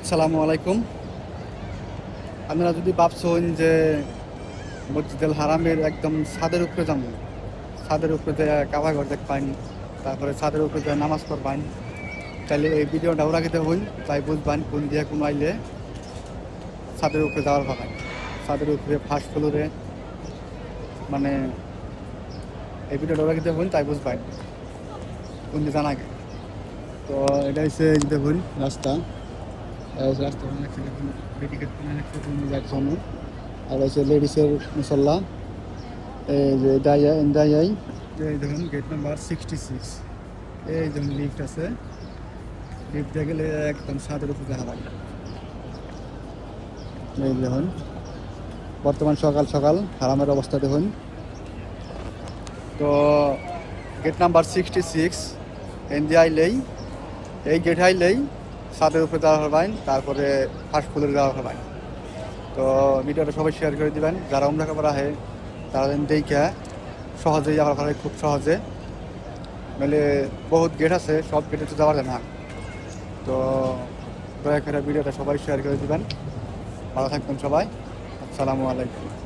আসসালামু আলাইকুম। আপনারা যদি ভাবছেন যে মসজিদুল হারামের একদম ছাদের উপরে যাবো, ছাদের উপরে যে কাবা ঘর দেখ পাইনি, তারপরে ছাদের উপরে যে নামাজ পড়বেন, তাহলে এই ভিডিওটা ওরা খেতে হইন, তাই বুঝবেন কোন দিয়ে কোন আইলে ছাদের উপরে যাওয়ার পাবেন। ছাদের উপরে ফার্স্ট ফ্লোরে, মানে এই ভিডিওটা ওরা খেতে হইন, তাই বুঝবেন কোন দিয়ে জানা গে। তো এটা হচ্ছে দেখুন রাস্তা, রাস্তা বানাচ্ছে দেখুন, বেটিকেট বানাচ্ছে যার জন্য। আর হচ্ছে লেডিসের মুসল্লা, এই যে দায়াই এই দেখুন গেট নাম্বার 66। এই দেখুন লিফট আছে, লিফট দিয়ে গেলে একদম ছাদের উপরে দেখা লাগে। এই দেখুন বর্তমান সকাল সকাল হারামের অবস্থা দেখুন। তো গেট নাম্বার 66 এনজি আইলেই, এই গেট আইলেই ছাদের উপরে যাওয়া হবেন, তারপরে ফার্স্ট ফ্লোরে যাওয়া হবেন। তো ভিডিওটা সবাই শেয়ার করে দিবেন, যারা উমরা করা হয় তারা দেখে সহজেই যাওয়ার পারে, খুব সহজে। নাহলে বহুত গেট আছে, সব গেটে তো যাওয়া যায় না। তো দয়া করে ভিডিওটা সবাই শেয়ার করে দিবেন। ভালো থাকবেন সবাই। আসসালামু আলাইকুম।